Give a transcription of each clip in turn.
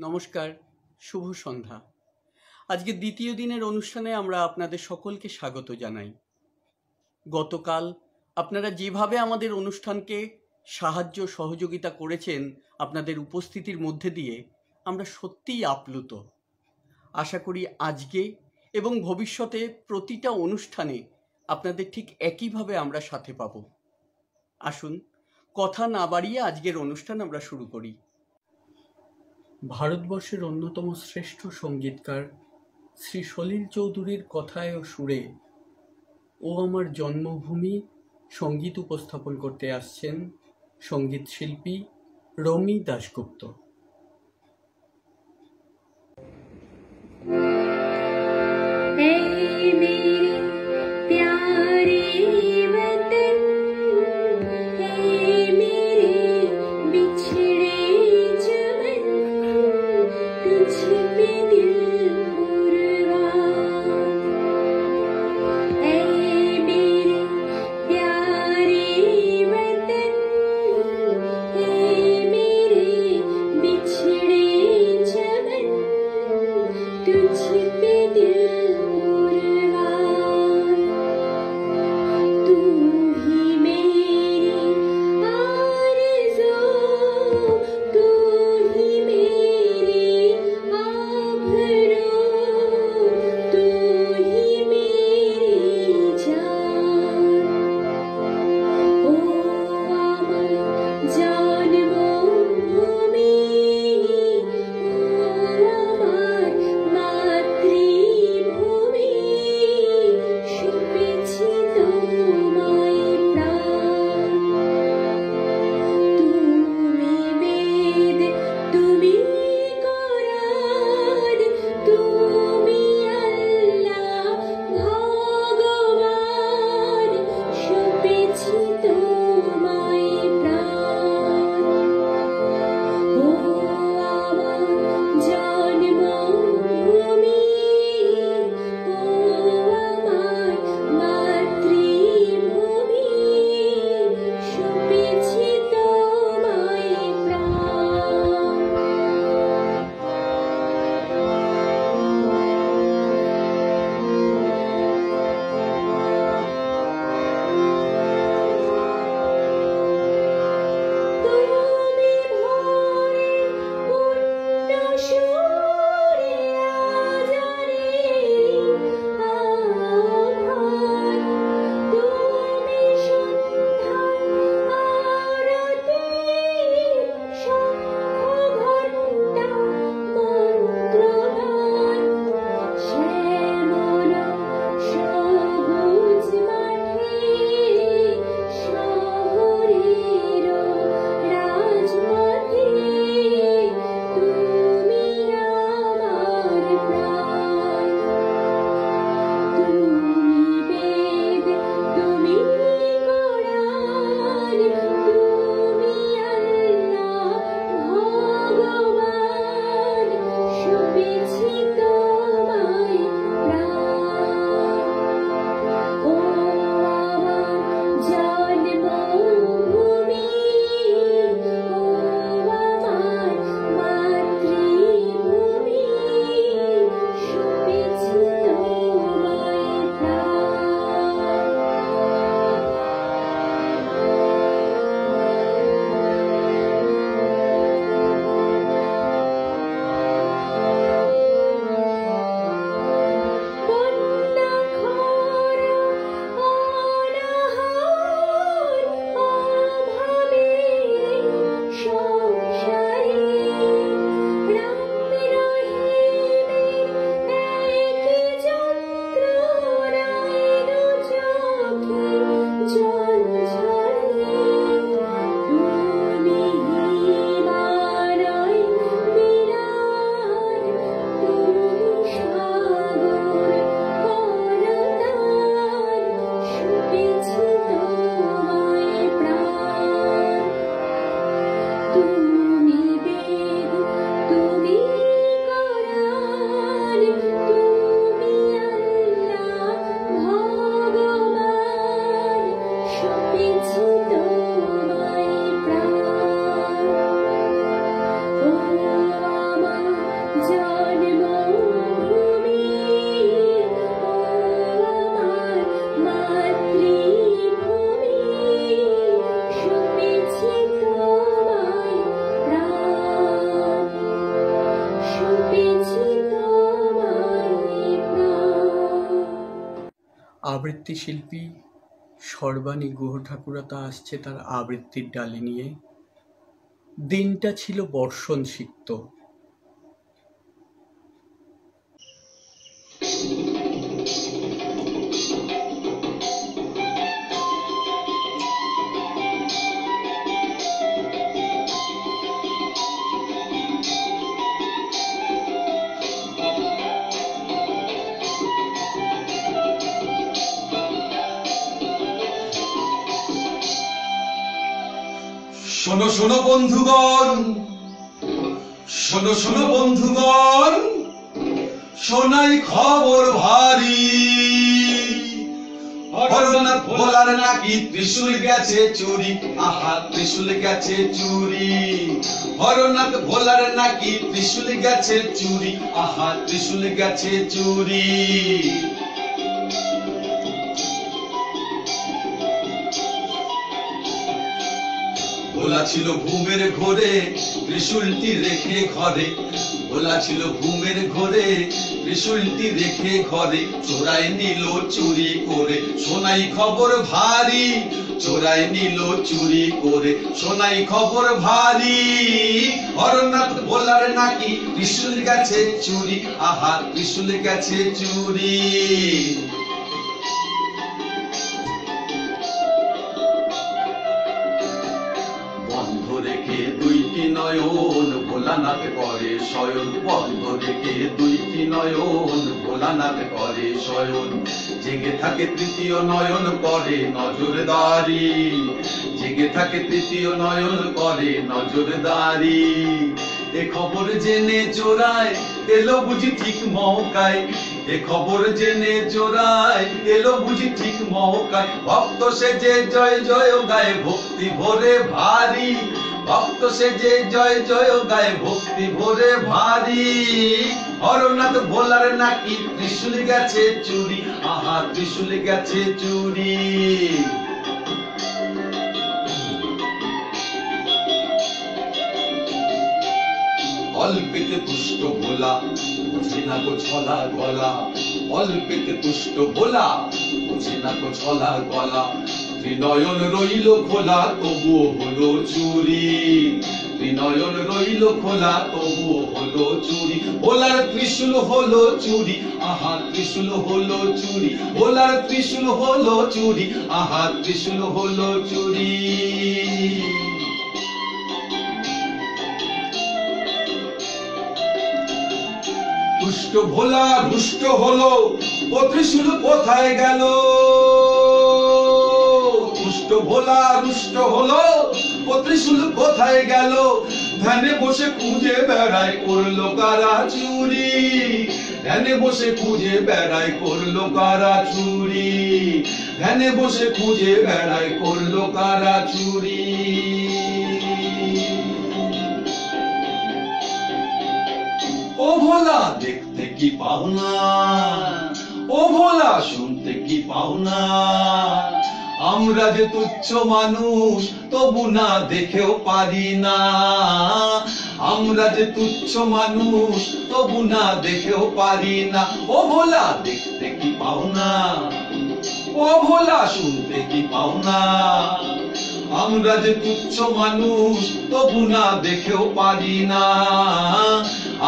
নমস্কার, শুভ সন্ধ্যা। আজকে দ্বিতীয় দিনের অনুষ্ঠানে আমরা আপনাদের সকলকে স্বাগত জানাই। গতকাল আপনারা যেভাবে আমাদের অনুষ্ঠানকে সাহায্য সহযোগিতা করেছেন আপনাদের উপস্থিতির মধ্যে দিয়ে, আমরা সত্যিই আপ্লুত। আশা করি আজকে এবং ভবিষ্যতে প্রতিটা অনুষ্ঠানে আপনাদের ঠিক একইভাবে আমরা সাথে পাব। আসুন কথা না বাড়িয়ে আজকের অনুষ্ঠান আমরা শুরু করি। ভারতবর্ষের অন্যতম শ্রেষ্ঠ সঙ্গীতকার শ্রী সলিল চৌধুরীর কথায় ও সুরে ও আমার জন্মভূমি সঙ্গীত উপস্থাপন করতে আসছেন সঙ্গীত শিল্পী রমি দাশগুপ্ত। আবৃত্তি শিল্পী সর্বাণী গুহ ঠাকুরতা আসছে তার আবৃত্তির ডালি নিয়ে। দিনটা ছিল বর্ষণ সিক্ত। শোনো শোনো বন্ধুগণ, শোনো শোনো বন্ধুগণ, শোনাই খবর ভারী। হরনাথ ভোলার নাকি ত্রিশূল গেছে চুরি, আহা ত্রিশূল গেছে চুরি। হরনাথ ভোলার নাকি ত্রিশূল গেছে চুরি, আহা ত্রিশূল গেছে চুরি। ভোলা ছিল ঘুমের ঘোরে, ত্রিশূলটি রেখে ঘরে। ভোলা ছিল ঘুমের ঘোরে, ত্রিশূলটি রেখে ঘরে। চোরাই নিল চুরি করে, শোনাই খবর ভারী। চোরাই নিল চুরি করে, শোনাই খবর ভারী। হরনাথ ভোলার নাকি ত্রিশূল গেছে চুরি, আহা ত্রিশূল গেছে চুরি। বন্ধ রেখে দুইটি নয়ন ভোলানাথ করে শয়ন। বন্ধ রেখে দুইটি নয়ন ভোলানাথ করে শয়ন। জেগে থাকে তৃতীয় নয়ন করে নজরদারি। জেগে থাকে তৃতীয় নয়ন করে নজরদারি। এ খবর জেনে চোরায় এলো বুঝি ঠিক মৌকায়। এ খবর জেনে চোরায় এলো বুঝি ঠিক মৌকায়। ভক্ত সেজে জয় জয় গায় ভক্তি ভরে ভারী। ভক্ত সেজে জয় জয় গায় ভক্তি ভরে ভারী। হরনাথ ভোলার নাকি ত্রিশূল গেছে চুরি, আহা ত্রিশূল গেছে চুরি। অল্পেতে তুষ্ট ভোলা, বুঝে না গো ছলা গলা। অল্পেতে তুষ্ট ভোলা, বুঝে না গো ছলা গলা। ত্রিনয়ন রইল খোলা, তবুও হলো চুরি। ত্রিনয়ন রইল খোলা, তবুও হলো চুরি। ভোলার ত্রিশূল হলো চুরি, আহা ত্রিশূল হলো চুরি। ভোলার ত্রিশূল হলো চুরি, আহা ত্রিশূল হলো চুরি। দুষ্ট ভোলা রুষ্ট হলো, ও ত্রিশূল কোথায় গেল? দুষ্ট ভোলা রুষ্ট হলো, ও ত্রিশূল কোথায় গেল? ধ্যানে বসে খুঁজে বেড়ায় করলো কারা চুরি। ধ্যানে বসে খুঁজে বেড়ায় করলো কারা চুরি। ধ্যানে বসে খুঁজে বেড়ায় করলো কারা চুরি। ও ভোলা দেখতে কি পাও না? ও ভোলা শুনতে কি পাও না? আমরা যে তুচ্ছ মানুষ তবু না দেখেও পারি না। আমরা যে তুচ্ছ মানুষ তবু না দেখেও পারি না। ও ভোলা দেখতে কি পাও না? ও ভোলা শুনতে কি পাও না? আমরা যে তুচ্ছ মানুষ তবু না দেখেও পারি না।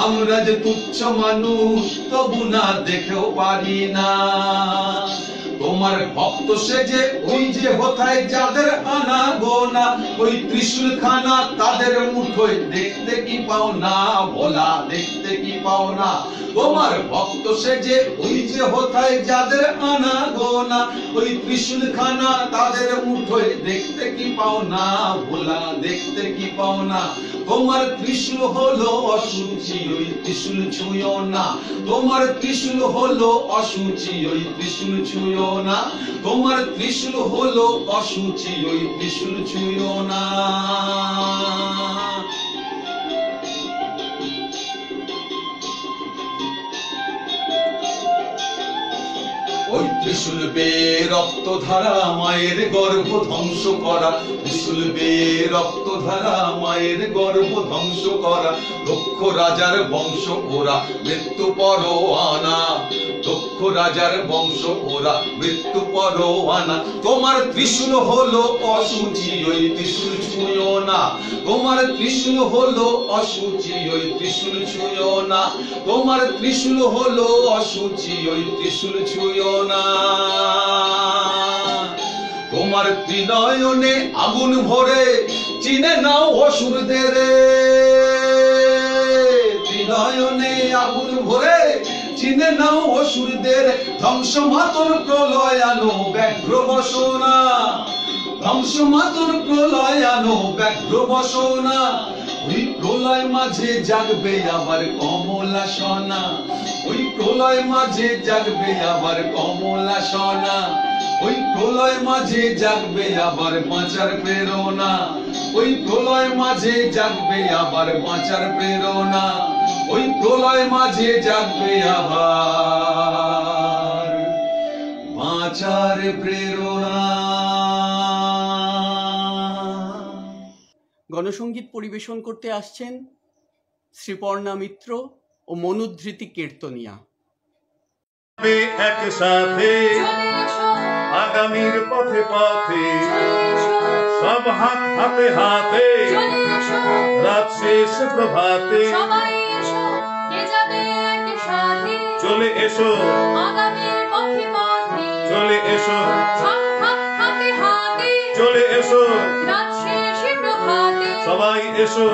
আমরা যে তুচ্ছ মানুষ তবু না দেখেও পারি না। তোমার ভক্ত সেজে ওই যে হোথায় যাদের আনা গোনা, ওই ত্রিশূল খানা তাদের মুঠোয় দেখতে কি পাও না? ভোলা দেখতে কি পাও না? তোমার ভক্ত সেজে ওই যে হোথায় যাদের আনা গোনা, ওই ত্রিশূল খানা তাদের মুঠোয় দেখতে কি পাও না? ভোলা দেখতে কি পাও না? তোমার ত্রিশূল হলো অসুচি, ওই ত্রিশূল ছুঁয়ো না। তোমার ত্রিশূল হলো অসুচি, ওই ত্রিশূল ছুঁয়ো না। তোমার ত্রিশূল হলো অসুচি, ওই ত্রিশূল ছুঁয়ো না। ওই ত্রিশূল বেয়ে রক্ত ধারা মায়ের গর্ভ ধ্বংস করা। ত্রিশূল বেয়ে রক্ত ধারা মায়ের গর্ভ ধ্বংস করা। দক্ষ রাজার বংশ ওরা মৃত্যু পরোয়ানা। দক্ষ রাজার বংশ ওরা মৃত্যু পরোয়ানা। তোমার ত্রিশূল হলো অসুচি, ওই ত্রিশূল ছুঁয়ো না। তোমার ত্রিশূল হলো অসুচি, ওই ত্রিশূল ছুঁয়ো না। তোমার ত্রিশূল হলো অসুচি, ওই ত্রিশূল ছুঁয়ো না। তোমার ত্রিনয়নে আগুন ভরে চিনে নাও অসুরদের। ত্রিনয়নে আগুন ভরে চিনে নাও অসুরদের। ধ্বংস মাতর প্রলয় আনো ব্যগ্র বসনা। ধ্বংস মাতর প্রলয় আনো ব্যগ্র বসনা। ওই প্রলয় মাঝে জাগবে আবার কমলা সোনা। ওই প্রলয় মাঝে জাগবে আবার কমলা সোনা। ওই প্রলয় মাঝে জাগবে আবার বাঁচার প্রেরণা। ওই প্রলয় মাঝে জাগবে আবার বাঁচার প্রেরণা। ওই প্রলয় মাঝে জাগবে আবার বাঁচার প্রেরণা। গণসঙ্গীত পরিবেশন করতে আসছেন শ্রীপর্ণা মিত্র ও মনুধৃতি কীর্তনিয়া। একসাথে আগামীর পথে পথে সব হাত হাতে হাতে রাত শেষ প্রভাতে চলে এসো চলে এসো চলে এসো সবাই এসো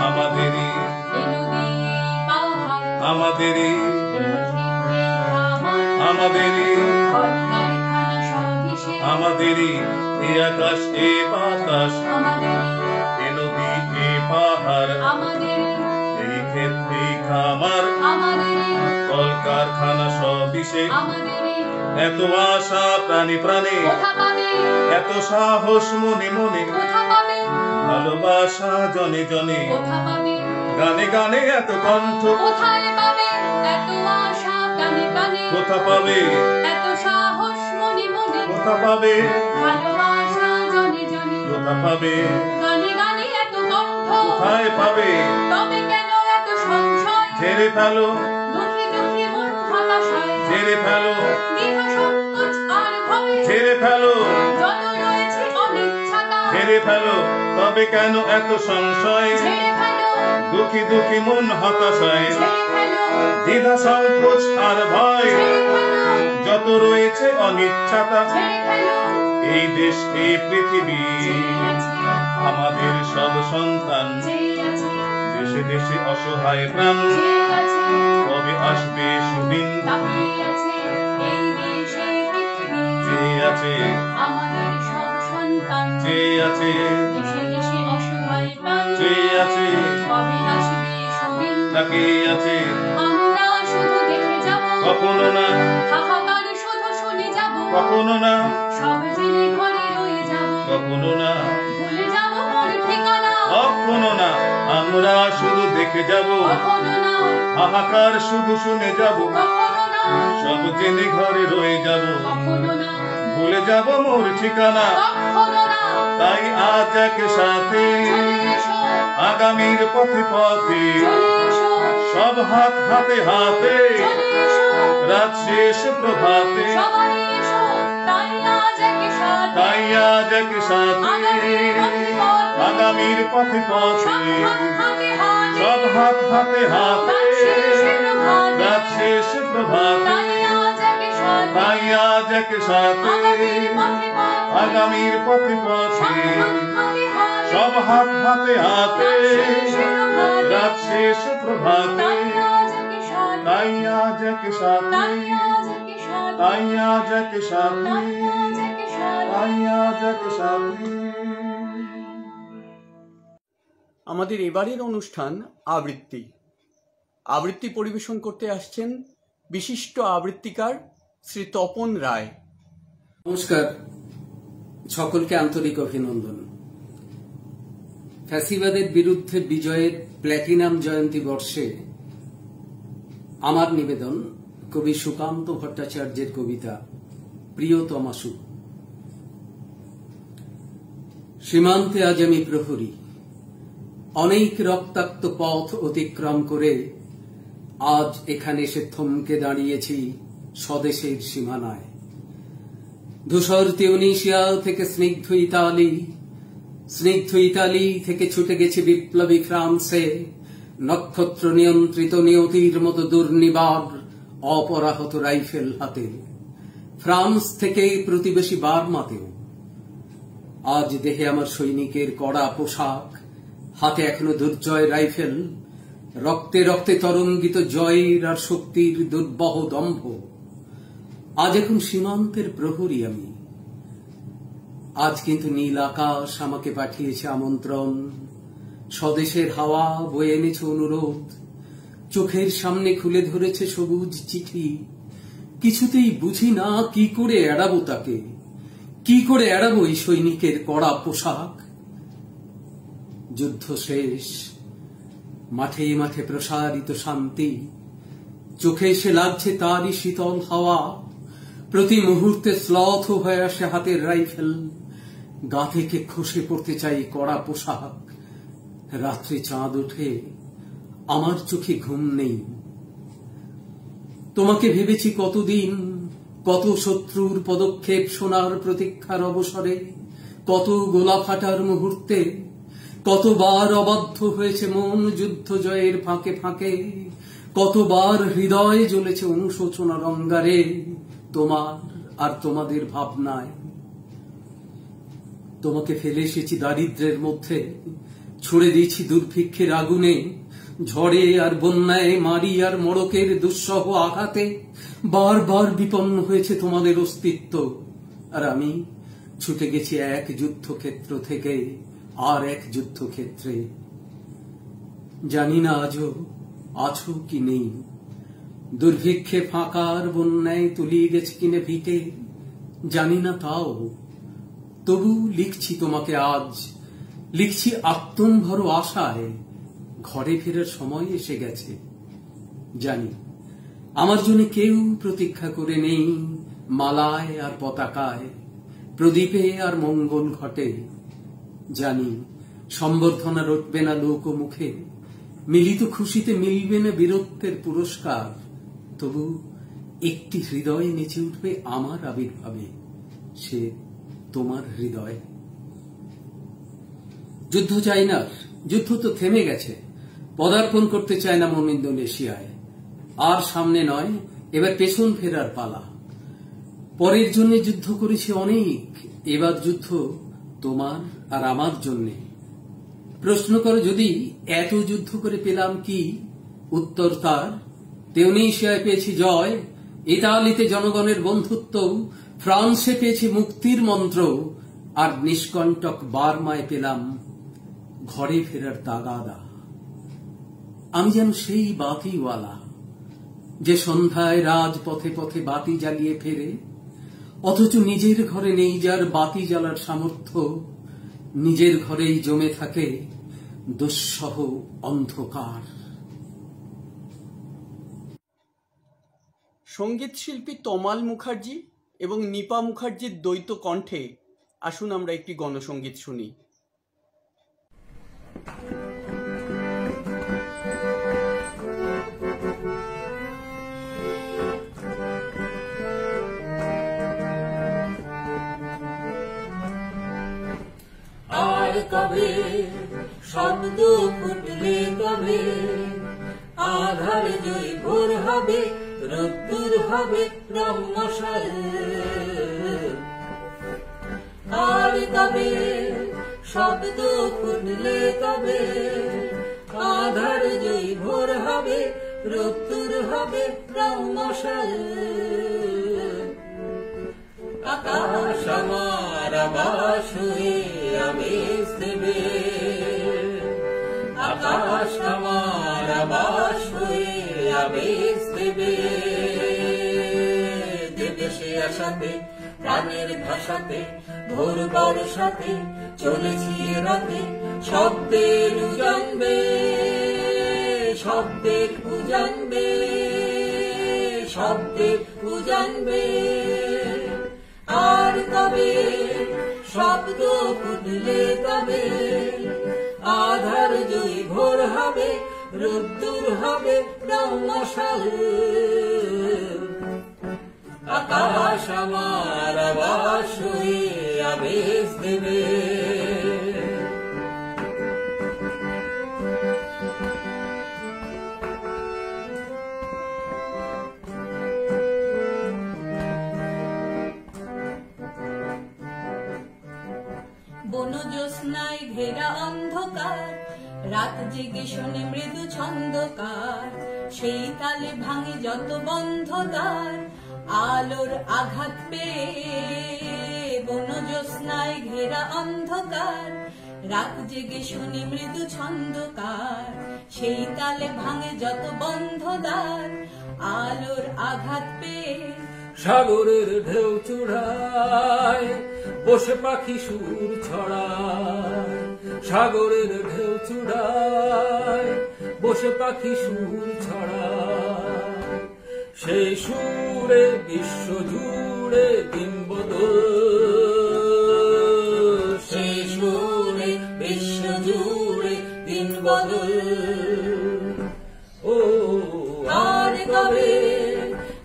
আমাদেরই আমাদেরই আমাদেরই আমাদেরই এই আকাশ এ বাতাস এ নদী এ পাহাড় এই ক্ষেত এই খামার কলকারখানা সবিশে এত আশা প্রাণী প্রাণে এত সাহস মনে মনে ভালোবাসা জনে জনে গানে গানে এত কণ্ঠ কোথা পাবে কোথা পাবে কোথা পাবে কোথায় পাবে ঝেড়ে ফেলো ঝেড়ে ফেলো ঝেড়ে ফেলো ঝেড়ে ফেলো তবে কেন এত সংশয় দুঃখী দুঃখী মন হতাশায় দ্বিধা সংকোচ আর ভয় যত রয়েছে অনিচ্ছাতা এই দেশ এই পৃথিবী আমাদের সব সন্তান দেশে দেশে অসহায় প্রাণ কবে আসবে সুদিন যে আছে যে আছে যে আছে তাকে আছে কখনো না কখনো না কখনো না কখনো না আমরা শুধু দেখে যাব হাহাকার শুধু শুনে যাব সব জেনে ঘরে রয়ে যাব ভুলে যাব মোর ঠিকানা তাই আজ একসাথে আগামীর পথে পথে সব হাত হাতে হাতে রাত শেষ প্রভাতে তাই আজ একসাথে আগামীর পথে পথে সব হাত হাতে হাতে রাত শেষ প্রভাতে তাই আজ একসাথে আগামীর পথে পথে সব হাত হাতে হাতে রাত শেষ প্রভাতে তাই আজ একসাথে তাই আজ একসাথে তাই আজ একসাথে। আমাদের এবারের অনুষ্ঠান আবৃত্তি। আবৃত্তি পরিবেশন করতে আসছেন বিশিষ্ট আবৃত্তিকার শ্রী তপন রায়। নমস্কার, সকলকে আন্তরিক অভিনন্দন। ফ্যাসিবাদের বিরুদ্ধে বিজয়ের প্ল্যাটিনাম জয়ন্তী বর্ষে আমার নিবেদন কবি সুকান্ত ভট্টাচার্যের কবিতা প্রিয়তমাসু। সীমান্তে আজ আমি প্রহরী, অনেক রক্তাক্ত পথ অতিক্রম করে আজ এখানে এসে থমকে দাঁড়িয়েছি স্বদেশের সীমানায়। ধূসর তিউনিসিয়া থেকে স্নিগ্ধ ইতালি থেকে ছুটে গেছে বিপ্লবী ফ্রান্সে, নক্ষত্র নিয়ন্ত্রিত নিয়তির মতো দুর্নিবার অপরাহত রাইফেল হাতে। ফ্রান্স থেকে প্রতিবেশী বার্মাতেও আজ দেহে আমার সৈনিকের কড়া পোশাক, হাতে এখনো দুর্জয় রাইফেল, রক্তে রক্তে তরঙ্গিত জয়ের আর শক্তির দুর্বহ দম্ভ। আজ এখন সীমান্তের প্রহরী আমি। আজ কিন্তু নীল আকাশ আমাকে পাঠিয়েছে আমন্ত্রণ, স্বদেশের হাওয়া বয়ে এনেছে অনুরোধ, চোখের সামনে খুলে ধরেছে সবুজ চিঠি। কিছুতেই বুঝি না কি করে এড়াবো তাকে, কি করে এড়াবো এই সৈনিকের কড়া পোশাক। যুদ্ধ শেষ, মাঠে মাঠে প্রসারিত শান্তি, চোখে এসে লাগছে তারই শীতল হাওয়া। প্রতি মুহূর্তে শ্লথ হয়ে আসে হাতের রাইফেল, গা থেকে খসে পড়তে চাই কড়া পোশাক। রাত্রে চাঁদ ওঠে, আমার চোখে ঘুম নেই। তোমাকে ভেবেছি কতদিন, কত শত্রুর পদক্ষেপ শোনার প্রতীক্ষার অবসরে, কত গোলা ফাটার মুহূর্তে, কতবার অবাধ্য হয়েছে মন যুদ্ধ জয়ের ফাঁকে ফাঁকে, কতবার হৃদয় জ্বলেছে অনুশোচনার অঙ্গারে তোমার আর তোমাদের ভাবনায়। তোমাকে ফেলে এসেছি দারিদ্র্যের মধ্যে, ছুড়ে দিয়েছি দুর্ভিক্ষের আগুনে, ঝড়ে আর বন্যায়, মারি আর মড়কের দুঃসহ আঘাতে বারবার বিপন্ন হয়েছে তোমাদের অস্তিত্ব। আর আমি ছুটে গেছি এক যুদ্ধক্ষেত্র থেকে আর এক যুদ্ধক্ষেত্রে। জানি না আজও আছো কি নেই, দুর্ভিক্ষে ফাঁকার বন্যায় তুলিয়ে গেছে কিনে ভিটে, জানি না তাও। তবু লিখছি তোমাকে আজ, লিখছি আত্মম্ভর আশায়, ঘরে ফেরার সময় এসে গেছে। জানি আমার জন্য কেউ প্রতীক্ষা করে নেই, মালায় আর পতাকায়, প্রদীপে আর মঙ্গল ঘটে। জানি সম্বর্ধনা রটবে না লোক মুখে, মিলিত খুশিতে মিলবে না বীরত্বের পুরস্কার। তবু একটি হৃদয় নেচে উঠবে আমার আবির্ভাবে, সে তোমার হৃদয়। যুদ্ধ চাই না, যুদ্ধ তো থেমে গেছে, পদার্পণ করতে চায় না মন ইন্দোনেশিয়ায়। আর সামনে নয়, এবার পেছন ফেরার পালা। পরের জন্য যুদ্ধ করেছি অনেক, এবার যুদ্ধ তোমার আর আমার জন্যে। প্রশ্ন করো যদি এত যুদ্ধ করে পেলাম কি, উত্তর তার তিউনিসিয়ায় পেয়েছি জয়, ইতালিতে জনগণের বন্ধুত্ব, ফ্রান্সে পেয়েছি মুক্তির মন্ত্র, আর নিষ্কণ্টক বার্মায় পেলাম ঘরে ফেরার তাগাদা। আমি যেন সেই বাতিওয়ালা, যে সন্ধ্যায় রাজপথে পথে বাতি জ্বালিয়ে ফেরে, অথচ নিজের ঘরে নেই যার বাতি জ্বালার সামর্থ্য, নিজের ঘরেই জমে থাকে দুঃসহ অন্ধকার। সঙ্গীত শিল্পী তমাল মুখার্জি এবং নিপা মুখার্জির দ্বৈত কণ্ঠে আসুন আমরা একটি গণসঙ্গীত শুনি। আর কবে শব্দ ফুটলে কবে, আধার জয় ভোর হবে, রোদ্দুর হবে রম্মশাল। আর কবে শব্দ ফুটলে কবে, আধার জয় ভোর হবে, রোদ্দুর হবে রম্মশাল। আকাশ আমার আবাস হয়ে আবেশ দেবে, আকাশ আমার আবাস হয়ে আবেশ দেবে। দেবে সে আশাতে প্রাণের ভাষাতে, ভোর বর্ষাতে চলেছি রাতে, শব্দের জানবে, শব্দের জানবে, শব্দের জানবে। আর কবে শব্দ ফুটলে কবে, আধার জয় ভোর হবে, রোদ্দুর হবে রংমশাল। আকাশ আমার আবাস হয়ে আবেশ দেবে। বনজ্যোৎস্নায় ঘেরা অন্ধকার, রাত জেগে শোনে মৃদু ছন্দকার। সেই তালে ভাঙে যত বন্ধদ্বার, আলোর আঘাত পেয়ে। বনজ্যোৎস্নায় ঘেরা অন্ধকার, রাত জেগে শুনি মৃদু ছন্দকার। সেই তালে ভাঙে যত বন্ধদ্বার, আলোর আঘাত পেয়ে। সাগরের ঢেউ চূড়ায় বসে পাখি সুর ছড়ায়। সাগরের ঢেউ চূড়ায় বসে পাখি সুর ছড়ায়। সেই সুরে বিশ্ব জুড়ে দিন বদল। সেই সুরে বিশ্ব জুড়ে দিন বদল। ও আর কবে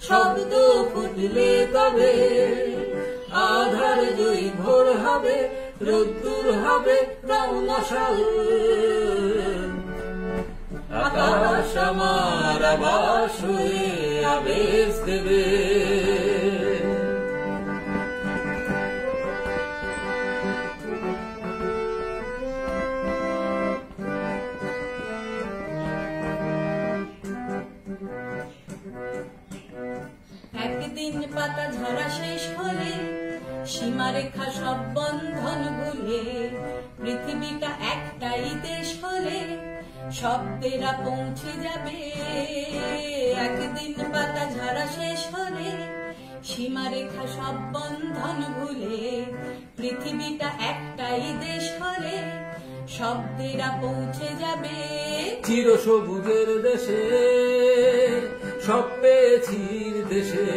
শব্দ ফুটলে কবে, আধার দুই ভোর হবে, রোদ্দুর হবে রংমশাল। আকাশ আমার আবাস হয়ে আবেশ দেবে। একদিন পাতা ঝরা শেষ হলে, সীমারেখা সব বন্ধন ভুলে। পৃথিবীটা একটাই দেশ হলে, শব্দেরা পৌঁছে যাবে। একদিন পাতা ঝরা শেষ হলে, সীমারেখা সব বন্ধন ভুলে। পৃথিবীটা একটাই দেশ হলে, শব্দেরা পৌঁছে যাবে। চির সবুজের দেশে সব পেয়েছি দেশে।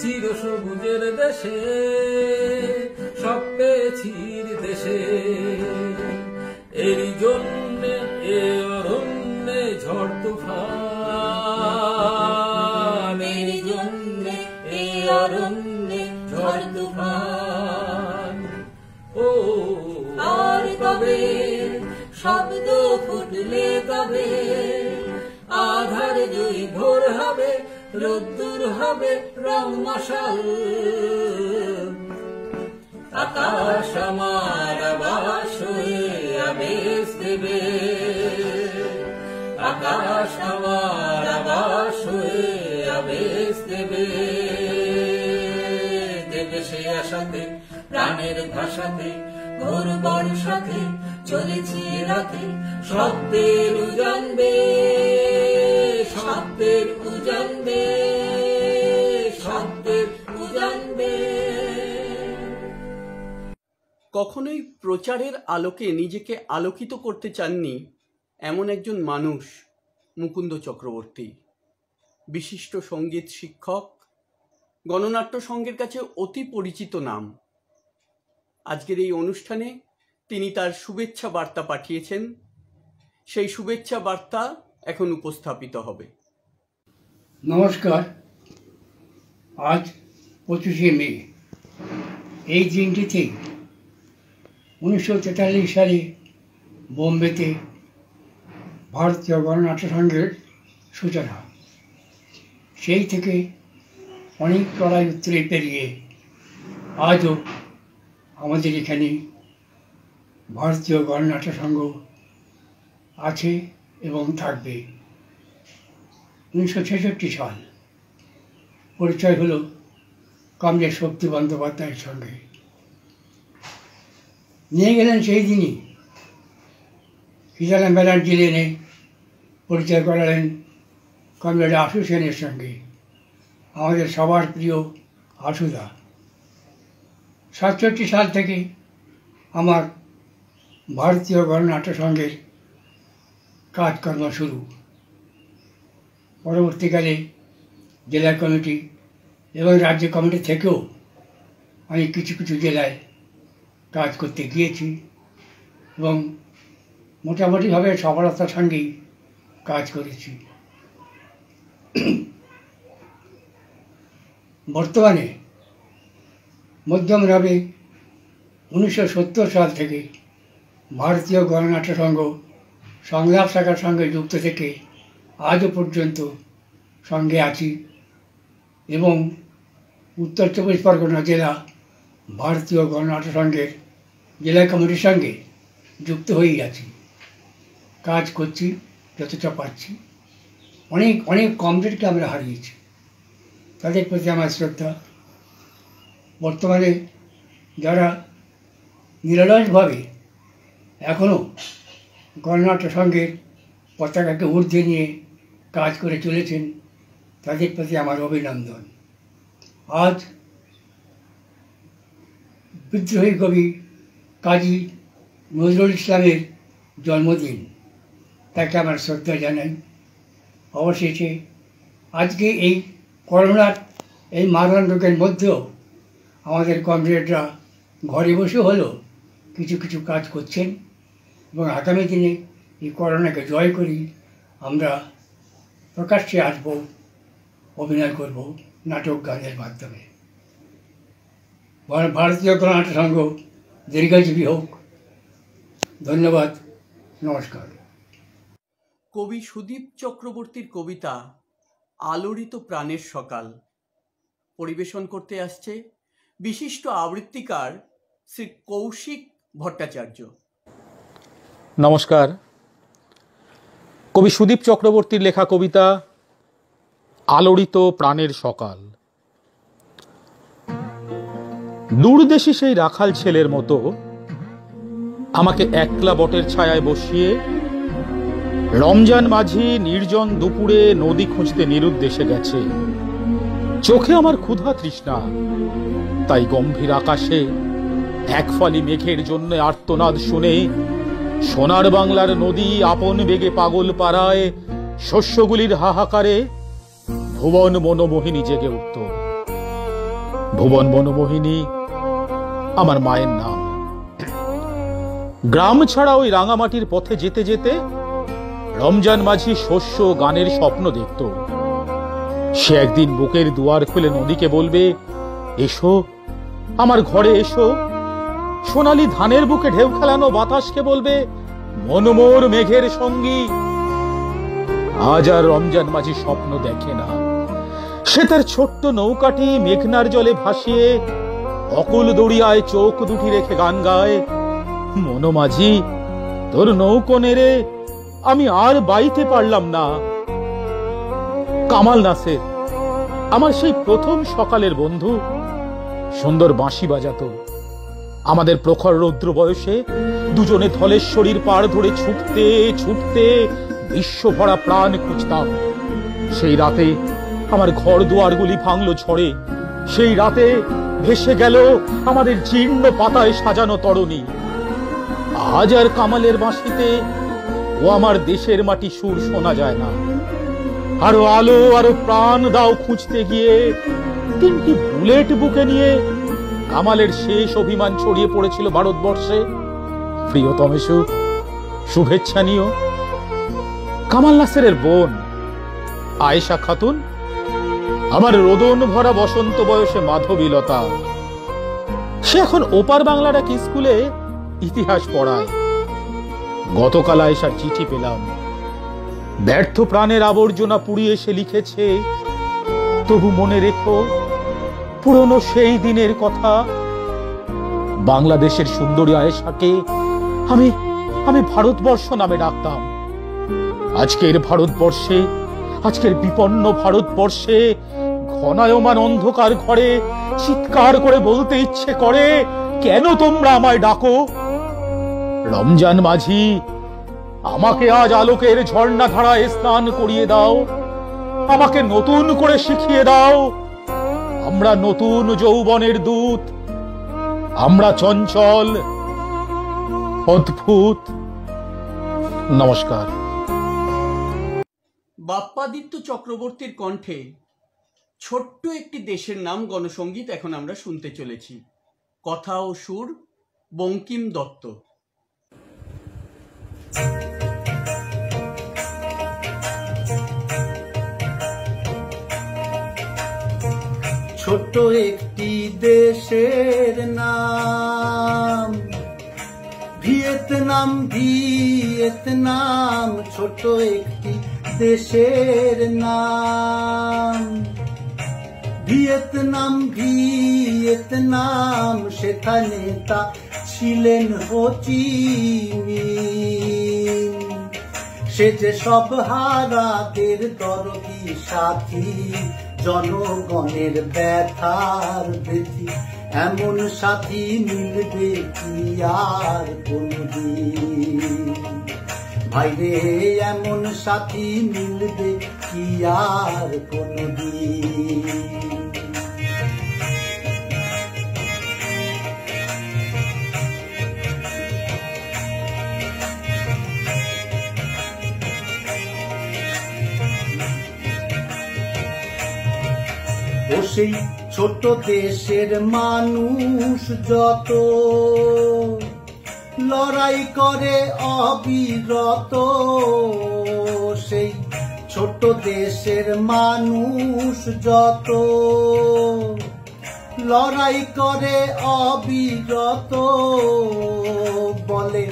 চির সবুজের দেশে সব পেয়েছি দেশে। এরই জন্যে এ অরণ্যে ঝড় তুফান। এরই জন্যে এই অরণ্যে ঝড় তুফান। ও আর কবে শব্দ ফুটলে কবে, আধার দুই ভোর হবে, রোদ্দুর হবে রংমশাল। আকাশ আমার আবাস হয়ে আবেশ দেবে। আকাশ আমার আবাস হয়ে আবেশ দেবে। দেবে সে আশাতে, প্রাণের ভাষাতে, ঘোর বর্ষাতে চলেছি রাতে। শব্দের উজানবে, শব্দের উজানবে, শব্দের উজানবে। কখনোই প্রচারের আলোকে নিজেকে আলোকিত করতে চাননি এমন একজন মানুষ মুকুন্দ চক্রবর্তী। বিশিষ্ট সঙ্গীত শিক্ষক, গণনাট্য সংঘের কাছে অতি পরিচিত নাম। আজকের এই অনুষ্ঠানে তিনি তার শুভেচ্ছা বার্তা পাঠিয়েছেন। সেই শুভেচ্ছা বার্তা এখন উপস্থাপিত হবে। নমস্কার। আজ 25শে মে। এই দিনটিতে 1943 সালে বোম্বেতে ভারতীয় গণনাট্য সংঘের সূচনা। সেই থেকে অনেক লড়াই উত্তরে পেরিয়ে আজও আমাদের এখানে ভারতীয় গণনাট্য সংঘ আছে এবং থাকবে। 1966 সাল পরিচয় হলো কমরেড শক্তি বন্দ্যোপাধ্যায়ের সঙ্গে। নিয়ে গেলেন সেই দিনই সীতারাম ব্যানার্জি লেনে, পরিচয় করালেন কমরেড আশু সেনের সঙ্গে, আমাদের সবার প্রিয় আশুদা। 67 সাল থেকে আমার ভারতীয় গণনাট্য সংঘের কাজকর্ম শুরু। পরবর্তীকালে জেলা কমিটি এবং রাজ্য কমিটি থেকেও আমি কিছু কিছু জেলায় কাজ করতে গিয়েছি এবং মোটামুটিভাবে সফলতার সঙ্গেই কাজ করেছি। বর্তমানে মধ্যমগ্রামে 1970 সাল থেকে ভারতীয় গণনাট্য সংঘ সংলাপ শাখার সঙ্গে যুক্ত থেকে আজও পর্যন্ত সঙ্গে আছি এবং উত্তর 24 পরগনা জেলা ভারতীয় গণনাট্য সংঘের জেলা কমিটির সঙ্গে যুক্ত হয়েই আছি। কাজ করছি যতটা পারছি। অনেক অনেক কমরেডকে আমরা হারিয়েছি, তাদের প্রতি আমার শ্রদ্ধা। বর্তমানে যারা নিরলসভাবে এখনও গণনাট্য সংঘের পতাকাকে ঊর্ধ্বে নিয়ে কাজ করে চলেছেন, তাদের প্রতি আমার অভিনন্দন। আজ বিদ্রোহী কবি কাজী নজরুল ইসলামের জন্মদিন, তাকে আমার শ্রদ্ধা জানাই। অবশেষে আজকে এই করোনার এই মারণ রোগের মধ্যেও আমাদের কমরেডরা ঘরে বসে হলেও কিছু কিছু কাজ করছেন এবং আগামী দিনে এই করোনাকে জয় করি আমরা প্রকাশ্যে আসব, অভিনয় করব নাটক গানের মাধ্যমে। ভারতীয় গণনাট্য সংঘ দীর্ঘজীবী হোক। ধন্যবাদ, নমস্কার। কবি সুদীপ চক্রবর্তীর কবিতা আলোড়িত প্রাণের সকাল পরিবেশন করতে আসছে বিশিষ্ট আবৃত্তিকার শ্রী কৌশিক ভট্টাচার্য। নমস্কার। কবি সুদীপ চক্রবর্তীর লেখা কবিতা আলোড়িত প্রাণের সকাল। দূরদেশী সেই রাখাল ছেলের মতো আমাকে একলা বটের ছায়ায় বসিয়ে রমজান মাঝি নির্জন দুপুরে নদী খুঁজতে নিরুদ্দেশে গেছে। চোখে আমার ক্ষুধা তৃষ্ণা, তাই গম্ভীর আকাশে এক ফালি মেঘের জন্য আর্তনাদ শুনে সোনার বাংলার নদী আপন বেগে পাগল পাড়ায় শস্যগুলির হাহাকারে ভুবন মনোমোহিনী জেগে উঠত। ভুবন মনোমোহিনী আমার মায়ের নাম। গ্রাম ছাড়া ওই রাঙামাটির পথে যেতে যেতে রমজান মাঝি শস্য গানের স্বপ্ন দেখত। সে একদিন বুকের দুয়ার খুলে নদীকে বলবে, এসো আমার ঘরে এসো। সোনালি ধানের বুকে ঢেউ খেলানো বাতাসকে বলবে, মনোমোর মেঘের সঙ্গী। আজ আর রমজান মাঝি স্বপ্ন দেখে না। সে তার ছোট্ট নৌকাটি মেঘনার জলে ভাসিয়ে অকুল দড়িয়ায় চোখ দুটি রেখে গান গায়, মনো মাঝি তোর নৌকো নেড়ে আমি আর বাইতে পারলাম না। কামাল নাসের আমার সেই প্রথম সকালের বন্ধু, সুন্দর বাঁশি বাজাতো। আমাদের প্রখর রৌদ্র বয়সে দুজনে ধলেশ্বরীর পাড় ধরে ছুটতে ছুটতে বিশ্বভরা প্রাণ খুঁজতাম। সেই রাতে আমার ঘর দুয়ারগুলি ভাঙলো ঝড়ে। সেই রাতে ভেসে গেল আমাদের জীর্ণ পাতায় সাজানো তরণী। আজ আর কামালের বাঁশিতে ও আমার দেশের মাটি সুর শোনা যায় না। আরো আলো আরো প্রাণ দাও খুঁজতে গিয়ে 3টি বুলেট বুকে নিয়ে কামালের শেষ অভিমান ছড়িয়ে পড়েছিল ভারতবর্ষে। প্রিয়তমেশু, শুভেচ্ছা নিও। কামাল নাসেরের বোন আয়েশা খাতুন আমার রোদন ভরা বসন্ত বয়সে মাধবীলতা। সে এখন ওপার বাংলার এক স্কুলে ইতিহাস পড়ায়। গতকাল আয়েশার চিঠি পেলাম। ব্যর্থ প্রাণের আবর্জনা পুড়িয়ে সে লিখেছে, তবু মনে রেখো পুরনো সেই দিনের কথা। বাংলাদেশের সুন্দরী আয়েশাকে আমি ভারতবর্ষ নামে ডাকতাম। আজকের ভারতবর্ষে, আজকের বিপন্ন ভারতবর্ষে ঘনায়মান অন্ধকার ঘরে চিৎকার করে বলতে ইচ্ছে করে, কেন তোমরা আমায় ডাকো? রমজান মাঝি, আমাকে আজ আলোকের ঝর্ণা ধারায় স্নান করিয়ে দাও। আমাকে নতুন করে শিখিয়ে দাও। আমরা নতুন যৌবনের দূত। আমরা চঞ্চল, অদ্ভুত। নমস্কার। বাপ্পাদিত্য চক্রবর্তীর কণ্ঠে ছোট্ট একটি দেশের নাম গণসঙ্গীত এখন আমরা শুনতে চলেছি। কথা ও সুর বঙ্কিম দত্ত। ছোট একটি দেশের নাম ভিয়েতনাম, ভিয়েতনাম, ছোট একটি দেশের নাম ভিয়েতনাম, ভিয়েতনাম, সেখানে তা ছিলেন হো চি মিন। সে যে সব হারাদের দরদি সাথী, জনগণের ব্যথার ব্যথি, এমন সাথী মিলবে কি আর কোনদিন? ভাইরে এমন সাথী মিলবে কি আর কোনদিন? ও সেই ছোট দেশের মানুষ যত লড়াই করে অবিরত, সেই ছোট দেশের মানুষ যত লড়াই করে অবিরত, বলে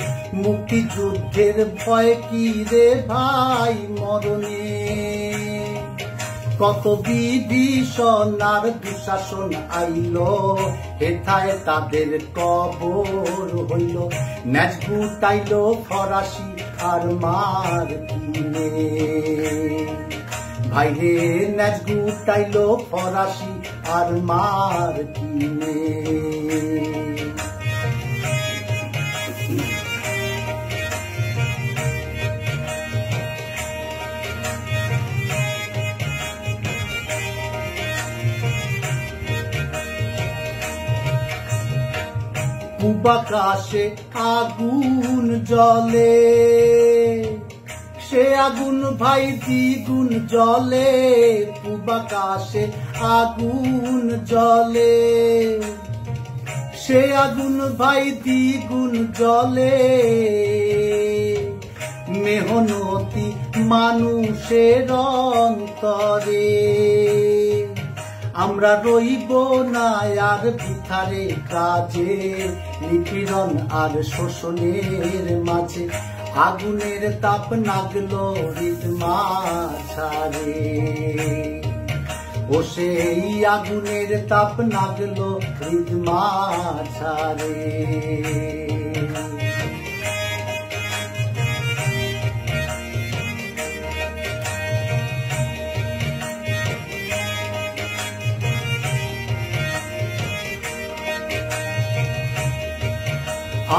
মুক্তিযুদ্ধের ভয় কি রে ভাই মরণে। কত বিভীষণ আর দুঃশাসন আইল, হেথায় তাদের কবর হইল, ন্যাজ গুটাইল ফরাসি আর মার কিনে। ভাইরে ন্যাজ গুটাইল ফরাসি আর মার কিনে। পূবাকাশে আগুন জ্বলে, সে আগুন ভাই দ্বিগুণ জ্বলে। পূবাকাশে আগুন জ্বলে, সে আগুন ভাই দ্বিগুণ জ্বলে। মেহনতি মানুষের অন্তরে আমরা রইব না আর ভিখারে কাজে, নিপীড়ন আর শোষণের মাঝে আগুনের তাপ নাগলো হৃদ মাঝারে। ও সেই আগুনের তাপ নাগলো হৃদ মাঝারে।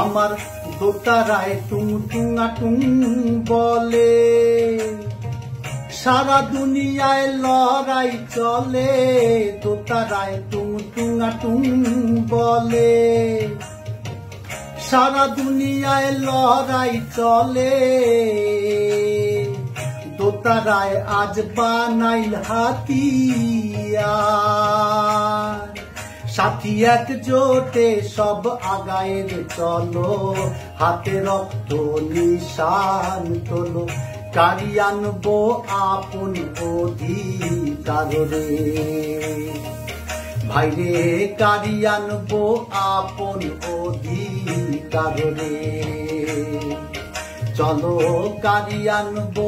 আমার দোতারায় টুং টুঙা টুং বলে, সারা দুনিয়ায় লড়াই চলে। দোতারায় টুং টুঙা টুং বলে, সারা দুনিয়ায় লড়াই চলে। দোতারায় আজ বানাইল হাতিয়ার, সাথী একজোটে সব আগায়ের চলো, হাতে রক্ত নিশান তোলো, কারি আনবো আপন অধিকার রে। ভাইরে কারি আনবো আপন অধিকার রে। চলো কারি আনবো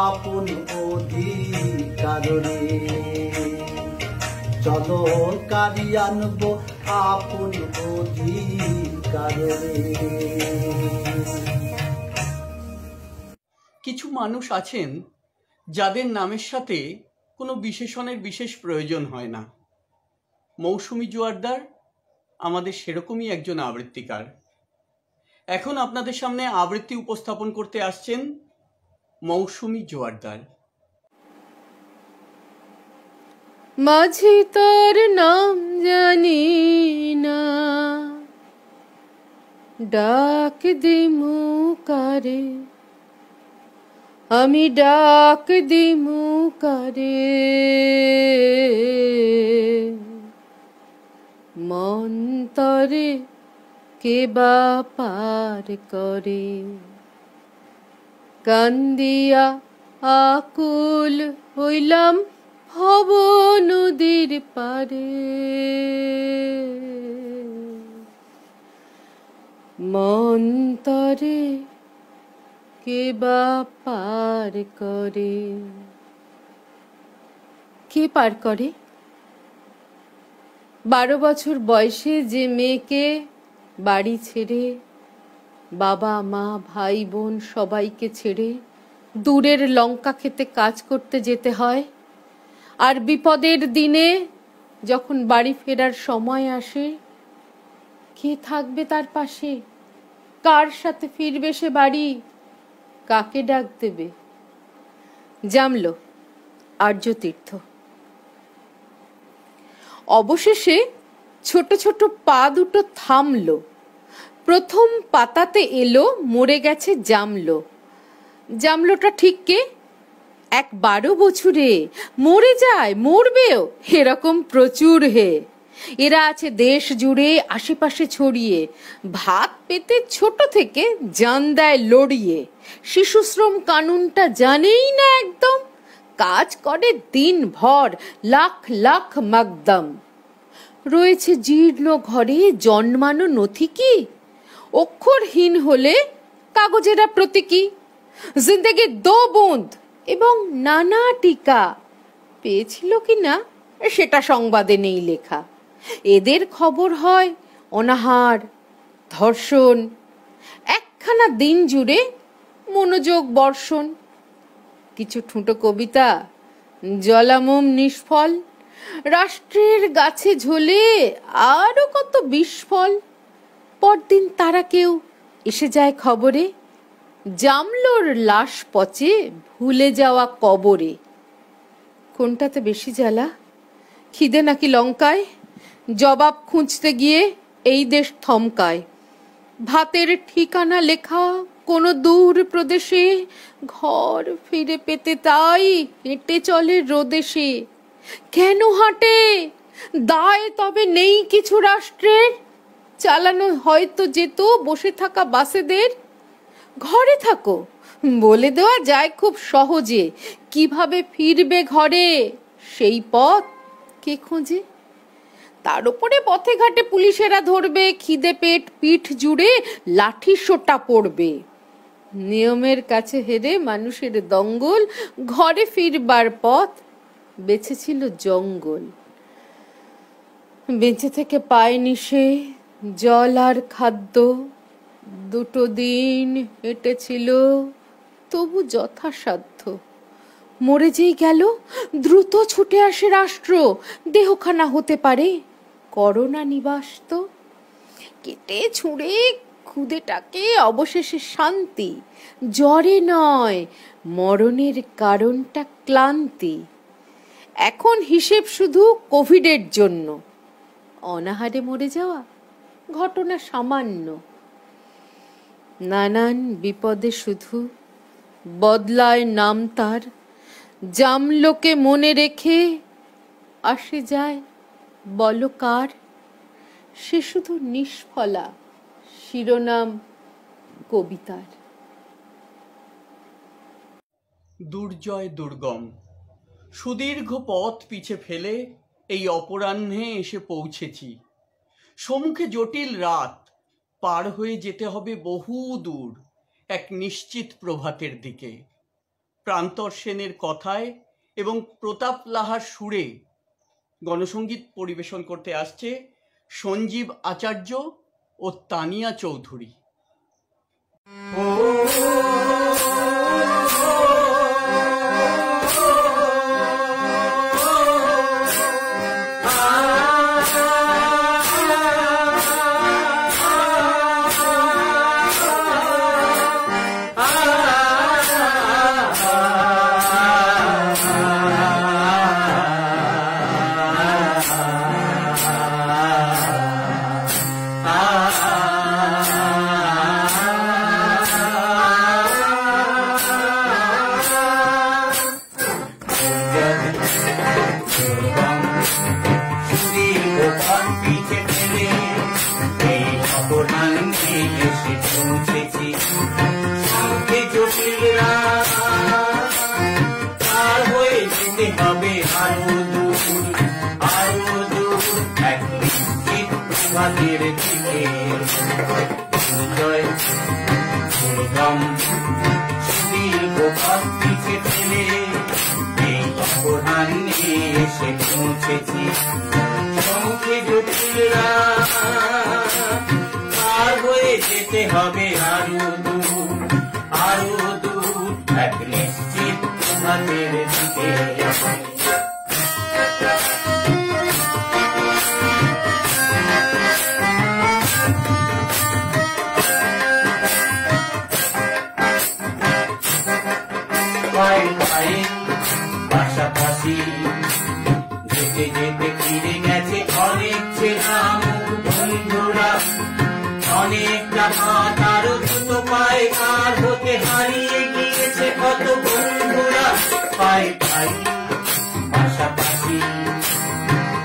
আপন অধিকার রে। চলো কারি আনবো আপন অধিকার রে। কিছু মানুষ আছেন যাদের নামের সাথে কোনো বিশেষণের বিশেষ প্রয়োজন হয় না। মৌসুমী জোয়ারদার আমাদের সেরকমই একজন আবৃত্তিকার। এখন আপনাদের সামনে আবৃত্তি উপস্থাপন করতে আসছেন মৌসুমী জোয়ারদার। মাঝি তোর নাম জানি না, ডাক দিমু কারে, আমি ডাক দিমু কারে। মন তরে কে বা পার করে, কান্দিয়া আকুল হইলাম ভব নদীর পারে মন্তরে কে বা পার করে। কে পার করে? 12 বছর বয়সে যে মেয়েকে বাড়ি ছেড়ে, বাবা মা ভাই বোন সবাইকে ছেড়ে দূরের লঙ্কা খেতে কাজ করতে যেতে হয়, আর বিপদের দিনে যখন বাড়ি ফেরার সময় আসে, কে থাকবে তার পাশে? কার সাথে ফিরবে সে বাড়ি? কাকে ডাক দেবে? জামলো আর্যতীর্থ। অবশেষে ছোট ছোট পা দুটো থামলো। প্রথম পাতাতে এলো মরে গেছে জামলো। জামলোটা ঠিক কে? 12 বছরে মরে যায়, মরবেও, এরকম প্রচুর হে। এরা আছে দেশ জুড়ে, আশেপাশে ছড়িয়ে। ভাত পেতে ছোট থেকে জান দেয় লড়িয়ে। শিশুশ্রম কানুনটা জানেই না একদম। কাজ করে দিন ভর, লাখ লাখ মাকদম। রয়েছে জীর্ণ ঘরে জন্মানো নথি কি? অক্ষরহীন হলে কাগজেরা প্রতীকী। জিন্দেগির 2 বুঁদ এবং নানা টিকা পেয়েছিল কিনা সেটা সংবাদে নেই লেখা। এদের খবর হয় অনাহার, ধর্ষণ, একখানা দিন জুড়ে মনোযোগ বর্ষণ। কিছু ঠুঁটো কবিতা, জলামোম নিষ্ফল, রাষ্ট্রের গাছে ঝোলে আরো কত বিস্ফল। পরদিন তারা কেউ এসে যায় খবরে, জামলোর লাশ পচে ভুলে যাওয়া কবরে। কোনটাতে বেশি জ্বালা? খিদে নাকি লঙ্কায়? জবাব খুঁজতে গিয়ে এই দেশ থমকায়। ভাতের ঠিকানা লেখা কোন দূর প্রদেশে, ঘর ফিরে পেতে তাই হেঁটে চলে রোদেশে। কেন হাঁটে? দায় তবে নেই কিছু রাষ্ট্রের? চালানো হয়তো যেত বসে থাকা বাসেদের। ঘরে থাকো বলে দেওয়া যায় খুব সহজে, কিভাবে ফিরবে ঘরে সেই পথ কে খোঁজে? তার উপরে পথে ঘাটে পুলিশেরা ধরবে, খিদে পেট পিঠ জুড়ে লাঠি সোটা পড়বে। নিয়মের কাছে হেরে মানুষের দঙ্গল, ঘরে ফিরবার পথ বেঁচেছিল জঙ্গল। বেঁচে থেকে পায়নি সে জল আর খাদ্য, 2 দিন হেঁটেছিল তবু যথাসাধ্য। মরে যেই গেল দ্রুত ছুটে আসে রাষ্ট্র, দেহখানা হতে পারে করোনা নিবাস। তো কেটে ছুঁড়ে ক্ষুদেটাকে অবশেষে শান্তি, জ্বরে নয় মরণের কারণটা ক্লান্তি। এখন হিসেব শুধু কোভিডের জন্য, অনাহারে মরে যাওয়া ঘটনা সামান্য। নানান বিপদে শুধু বদলায় নাম তার, জামলোকে মনে রেখে আসে যায় বলো কার? সে শুধু নিষ্ফলা শিরোনাম কবিতার। দুর্জয় দুর্গম সুদীর্ঘ পথ পিছে ফেলে এই অপরাহ্নে এসে পৌঁছেছি। সম্মুখে জটিল রাত, পার হয়ে যেতে হবে বহু দূর এক নিশ্চিত প্রভাতের দিকে। প্রান্তর সেনের কথায় এবং প্রতাপ লাহার সুরে গণসঙ্গীত পরিবেশন করতে আসছে সঞ্জীব আচার্য ও তানিয়া চৌধুরী। পৌঁছেছি সম্মুখে জটিলরা পার হয়ে যেতে হবে আরো দূর এক নিশ্চিত তোমাদের দিকে পাশাপাশি যেতে যেতে ফিরে গেছে অনেক চেনা বন্ধুরা অনেকটা পথ আরো দ্রুত পায়ে পার হতে হারিয়ে গিয়েছে কত বন্ধুরা পায়ে পাশাপাশি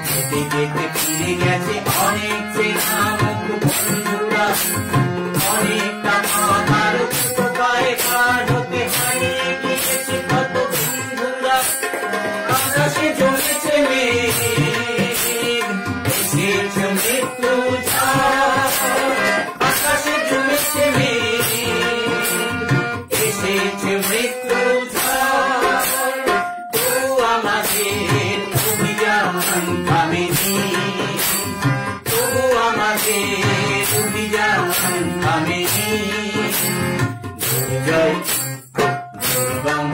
যেতে যেতে ফিরে গেছে অনেক চেনা বন্ধুরা অনেকটা পথ আরো দ্রুত পায়ে পার হতে হারিয়ে গিয়েছে কত বন্ধুরা আকাশে জমেছে মেঘ এসেছে মৃত্যু আকাশে জমেছে মেঘ এসেছে মৃত্যু তো আমাদের অভিযান থামেনি তবু আমাদের অভিযান থামেনি জয় দুর্গম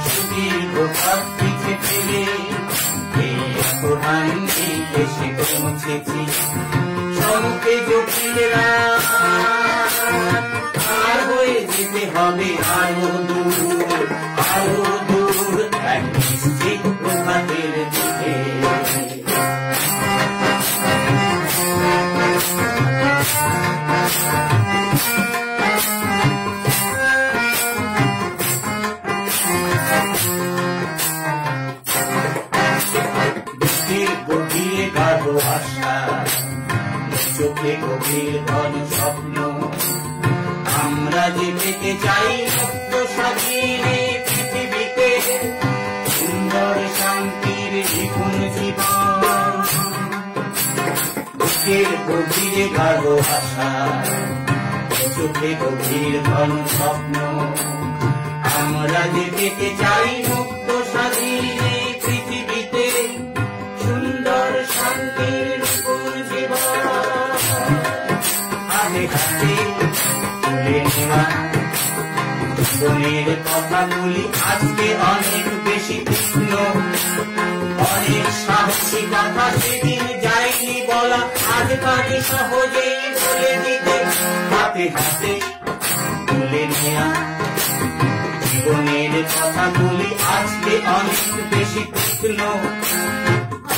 সুদীর্ঘ পথ পিছে ফেলে এই প্রধান এসে পৌঁছেছি সম্মুখে জটিলরা পার হয়ে যেতে হবে আরো দূর এক নিশ্চিত প্রভাতের দিকে গভীরে গাঢ় আশা চোখে গভীর ঘন স্বপ্ন আমরা যে পেতে চাই মুক্ত স্বাধীনে পৃথিবীতে সুন্দর শান্তির জীবন জীবন বুকের গভীরে গাঢ় আশা চোখে গভীর ঘন স্বপ্ন আমরা যে পেতে চাই মুক্ত স্বাধীনে পৃথিবীতে সুন্দর শান্তির জীবন হাতে হাতে তুলে নেওয়া জীবনের কথাগুলি আজকে অনেক বেশি তীক্ষ্ণ অনেক সাহসী কথা সেদিন যায়নি বলা আজ পারি সহজেই বলে দিতে হাতে হাতে তুলে নেওয়া জীবনের কথাগুলি আজকে অনেক বেশি তীক্ষ্ণ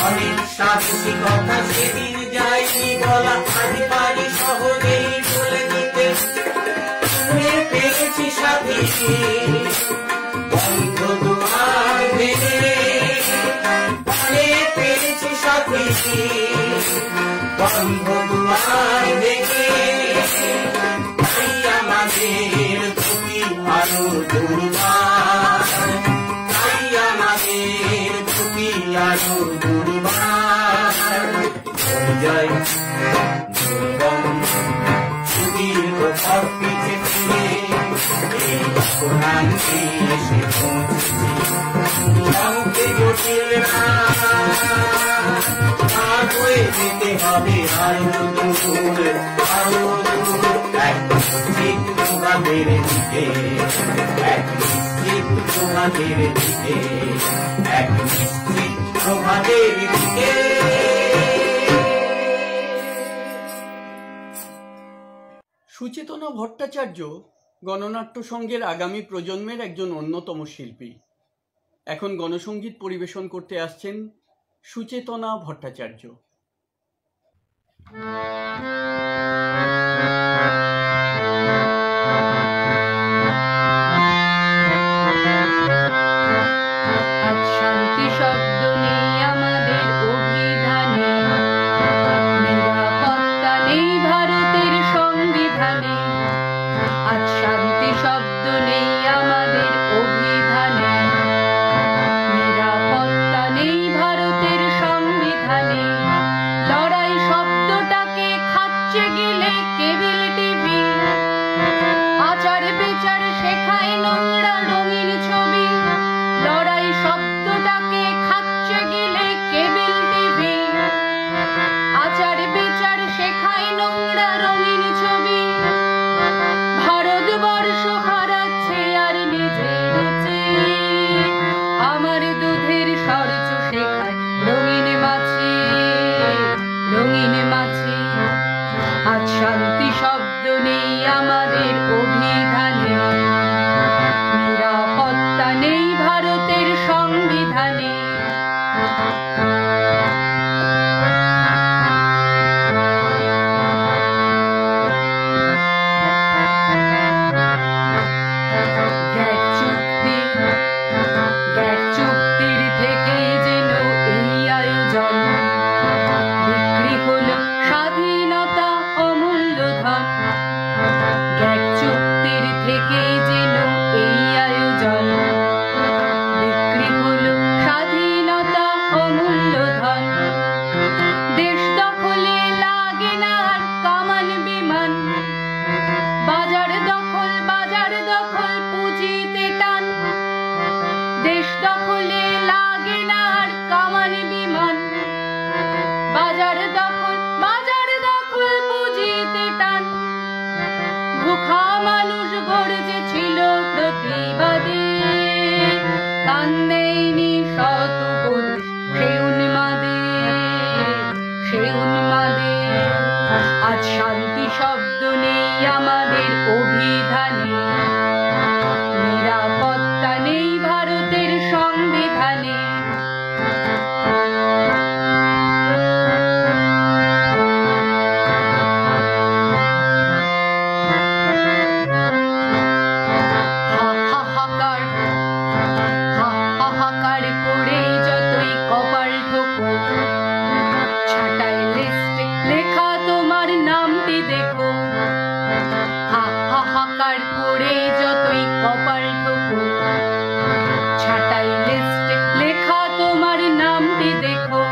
অনেক সাহসী কথা সেদিন যায়নি বলা আজ পারি সহজেই বলে দিতে পেরেছি সাথী বন্ধ দুয়ার ভেঙে পেরেছি সাথী বন্ধ দুয়ার ভেঙে তাই আমাদের ছবি আরো দুর্বার তাই আমাদের ছবি আরো দুর্বার জয় দুর্গম সুদীর্ঘ পথ পিছে ফিরে এই প্রধানকে এসে পৌঁছেছি সম্মুখে জটিলরা পার হয়ে যেতে হবে আরো দূর এক নিশ্চিত তোমাদের দিকে এক নিশ্চিত তোমাদের দিকে এক নিশ্চিত তোমাদের দিকে সুচেতনা ভট্টাচার্য গণনাট্য সংঘের আগামী প্রজন্মের একজন অন্যতম শিল্পী। এখন গণসঙ্গীত পরিবেশন করতে আসছেন সুচেতনা ভট্টাচার্য। শান্তি শব্দ নেই আমাদের অভিধানে, নিরাপত্তা নেই ভারতের সংবিধানে। আজ শান্তি শব্দ নেই আমাদের অভিধানে, নিরাপত্তা নেই ভারতের সংবিধানে। লড়াই শব্দটাকে খাচ্ছে আঙ্গিনার কামান বিমান, বাজার দখল পুঁজিতে টান, ভুখা মানুষ গর্জেছিল প্রতিবাদে, কান দেয়নি শত পুরুষ সে উন্মাদে। আজ শান্তি শব্দ নেই আমাদের অভিধানে, নিরাপত্তা নেই ভারতের সংবিধানে। হাহাকার করে যতই কপাল ঠোকো, ছাঁটাই লিস্টে লেখা তোমার নামটি দেখো। হাহাকার করে যতই কপাল ঠোকো, ছাঁটাই লিস্টে লেখা তোমার নামটি দেখো।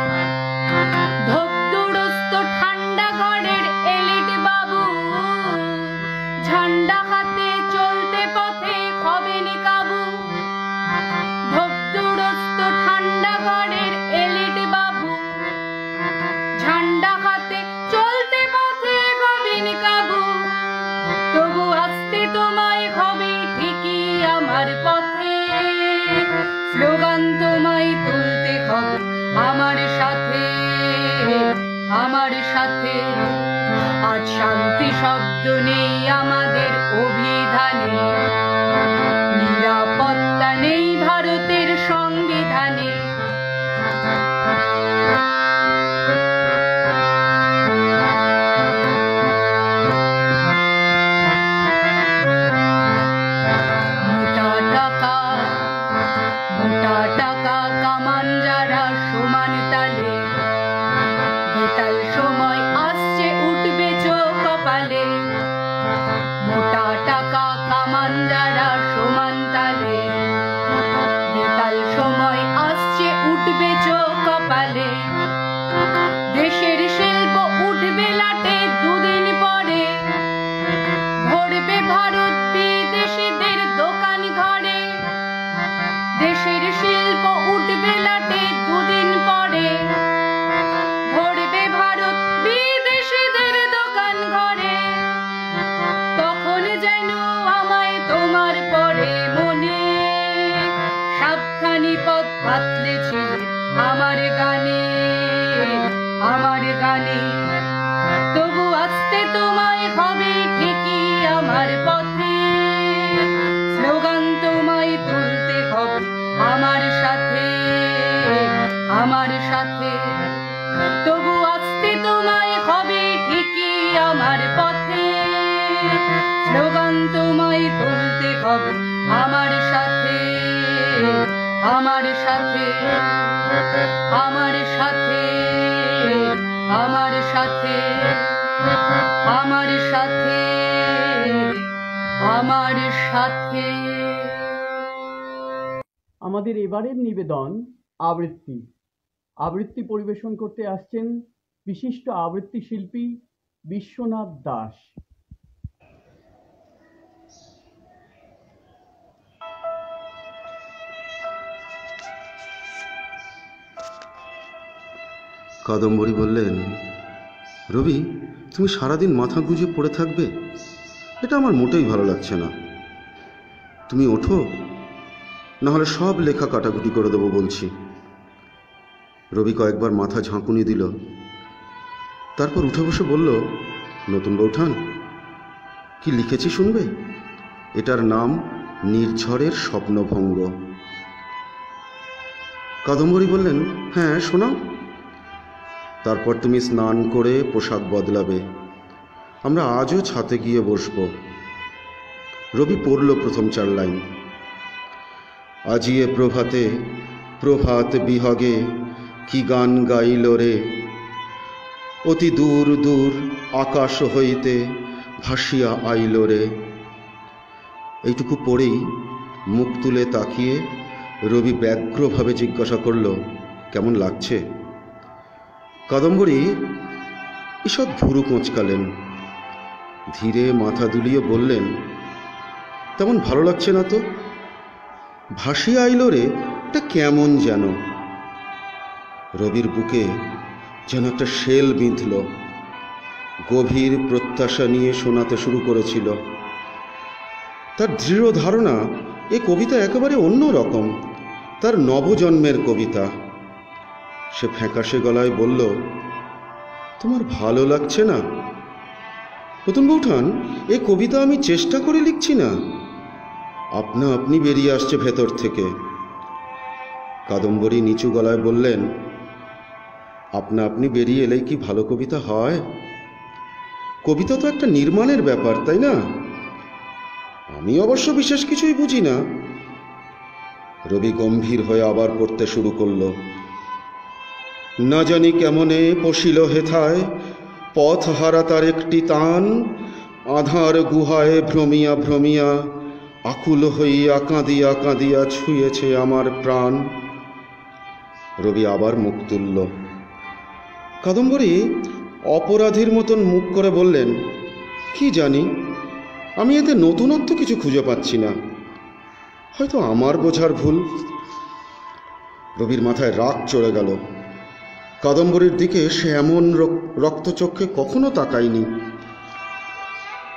ধোপদুরস্ত ঠান্ডা ঘরের এলিট বাবু, ঝান্ডা হাতে চলতে পথে হবেন কাবু। ধোপদুরস্ত ঠান্ডা ঘরের এলিট বাবু, ঝান্ডা হাতে চলতে পথে হবেন কাবু। তবু আসতে তোমায় হবে ঠিকই আমার পথে, স্লোগান তোমায় তুলতে হবে আমার সাথে। আজ শান্তি শব্দ নেই আমাদের অভিধানে, নিরাপত্তা নেই ভারতের সংবিধানে। মোটা টাকা কামান যারা সমান তালে, বেতাল সময় আসছে উঠবে চোখ কপালে। মোটা টাকা কামান যারা সমান তালে, বেতাল সময় আসছে উঠবে চোখ কপালে। দেশের শিল্প উঠবে লাটে দুদিন পরে, ভরবে ভারত বিদেশিদের দোকান ঘরে। দেশের শিল্প উঠবে লাটে দুদিন পরে, ভরবে ভারত বিদেশিদের দোকান ঘরে। তখন যেন আমায় তোমার পরে মনে, সাবধানী পথ পাতলে ছিল আমার গানে। তবু আসতে তোমায় হবে ঠিকই আমার পথে, স্লোগান তোমায় তুলতে হবে আমার সাথে। তবু আসতে তোমায় হবে ঠিকই আমার পথে, স্লোগান তোমায় তুলতে হবে আমার সাথে। আমার সাথে আমাদের এবারের নিবেদন আবৃত্তি পরিবেশন করতে আসছেন বিশিষ্ট আবৃত্তি শিল্পী বিশ্বনাথ দাস। কাদম্বরী বললেন, রবি, তুমি সারাদিন মাথা গুঁজে পড়ে থাকবে, এটা আমার মোটেই ভালো লাগছে না। তুমি ওঠো, নাহলে সব লেখা কাটাকুটি করে দেবো বলছি। রবি কয়েকবার মাথা ঝাঁকুনি দিল, তারপর উঠে বসে বলল, নতুন বৌঠান, কি লিখেছি শুনবে? এটার নাম নির্ঝরের স্বপ্নভঙ্গ। কাদম্বরী বললেন, হ্যাঁ শোনাও। তারপর তুমি স্নান করে পোশাক বদলাবে, আমরা আজও ছাতে গিয়ে বসব। রবি পড়ল প্রথম 4 লাইন। আজিয়ে প্রভাতে প্রভাত বিহগে কি গান গাইল রে, অতি দূর দূর আকাশ হইতে ভাসিয়া আইল রে। এইটুকু পড়েই মুখ তুলে তাকিয়ে রবি ব্যগ্রভাবে জিজ্ঞাসা করল, কেমন লাগছে? কাদম্বরী ঈষৎ ভুরু কোঁচকালেন, ধীরে মাথা দুলিয়ে বললেন, তেমন ভালো লাগছে না তো। ভাসিয়া আইল রে, এটা কেমন যেন, রবির বুকে যেন একটা শেল বিঁধল। গভীর প্রত্যাশা নিয়ে শোনাতে শুরু করেছিল। তার দৃঢ় ধারণা এ কবিতা একেবারে অন্য রকম, তার নবজন্মের কবিতা। সে ফ্যাকাশে গলায় বলল, তোমার ভালো লাগছে না? নতুন বৌঠান, এ কবিতা আমি চেষ্টা করে লিখছি না, আপনা আপনি বেরিয়ে আসছে ভেতর থেকে। কাদম্বরী নিচু গলায় বললেন, আপনা আপনি বেরিয়ে এলেই কি ভালো কবিতা হয়? কবিতা তো একটা নির্মাণের ব্যাপার, তাই না? আমি অবশ্য বিশেষ কিছুই বুঝি না। রবি গম্ভীর হয়ে আবার পড়তে শুরু করল। না জানি কেমনে পশিল হেথায়, পথ হারা তার একটি তান, আধার গুহায় ভ্রমিয়া ভ্রমিয়া, আকুল হইয়া কাঁদিয়া কাঁদিয়া ছুঁয়েছে আমার প্রাণ। রবি আবার মুখ তুলল। কাদম্বরী অপরাধীর মতন মুখ করে বললেন, কি জানি, আমি এতে নতুনত্ব কিছু খুঁজে পাচ্ছি না, হয়তো আমার বোঝার ভুল। রবির মাথায় রাগ চড়ে গেল। কাদম্বরীর দিকে সে এমন রক্তচক্ষে কখনো তাকায়নি।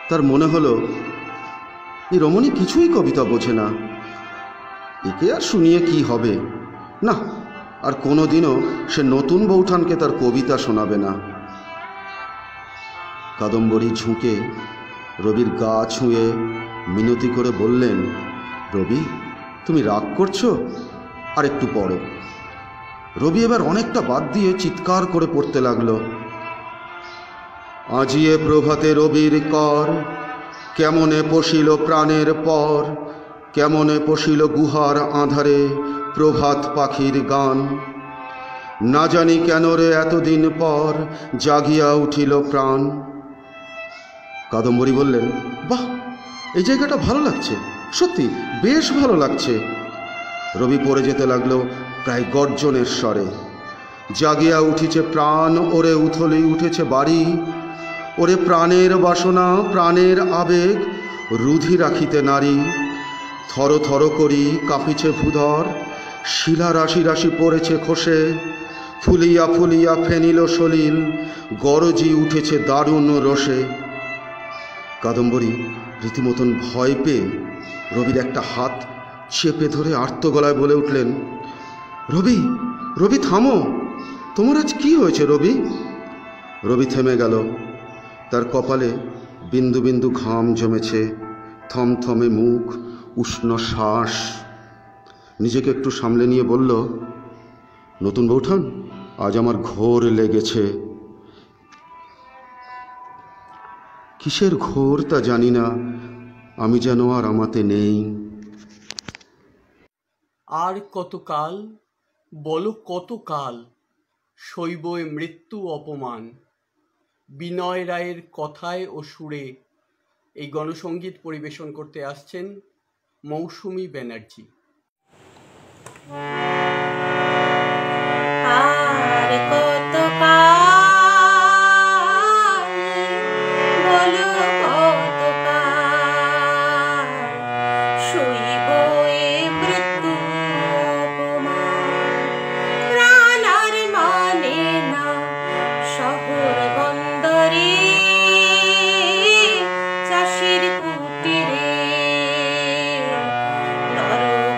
তার মনে হলো, এই রমণী কিছুই কবিতা বোঝে না, একে আর শুনিয়ে কি হবে। না, আর কোনোদিনও সে নতুন বৌঠানকে তার কবিতা শোনাবে না। কাদম্বরী ঝুঁকে রবির গা ছুঁয়ে মিনতি করে বললেন, রবি, তুমি রাগ করছো? আর একটু পড়ো। রবি এবার অনেকটা বাদ দিয়ে চিৎকার করে পড়তে লাগলো। আজিয়ে প্রভাতে রবির কর, কেমনে পশিল প্রাণের পর, কেমনে পশিল গুহার আধারে প্রভাত পাখির গান। না জানি কেন রে এতদিন পর জাগিয়া উঠিল প্রাণ। কাদম্বরী বললেন, বাহ, এই জায়গাটা ভালো লাগছে, সত্যি বেশ ভালো লাগছে। রবি পড়ে যেতে লাগলো প্রায় গর্জনের স্বরে। জাগিয়া উঠিছে প্রাণ, ওরে উথলি উঠেছে বাড়ি, ওরে প্রাণের বাসনা প্রাণের আবেগ রুধি রাখিতে নারী। থর থর করি কাঁপিছে ভূধর, শিলা রাশি রাশি পড়েছে খসে, ফুলিয়া ফুলিয়া ফেনিল সলিল, গরজি উঠেছে দারুণ রোষে। কাদম্বরী রীতিমতন ভয় পেয়ে রবির একটা হাত চেপে ধরে আর্ত গলায় বলে উঠলেন, রবি, রবি থামো, তোমার আজ কি হয়েছে রবি? রবি থেমে গেল। তার কপালে বিন্দু বিন্দু ঘাম জমেছে, থমথমে মুখ, উষ্ণ শ্বাস। নিজেকে একটু সামলে নিয়ে বলল, নতুন বৌঠান, আজ আমার ঘোর লেগেছে। কিসের ঘোর তা জানি না, আমি যেন আর আমাতে নেই। আর কতকাল, বলো কতকাল সইব এ মৃত্যু অপমান। বিনয় রায়ের কথায় ও সুরে এই গণসঙ্গীত পরিবেশন করতে আসছেন মৌসুমী ব্যানার্জি। আর কতকাল, বলো কতকাল সইব এ মৃত্যু অপমান। প্রাণ আর মানে না শহর বন্দরে, চাষির কুটিরে নরক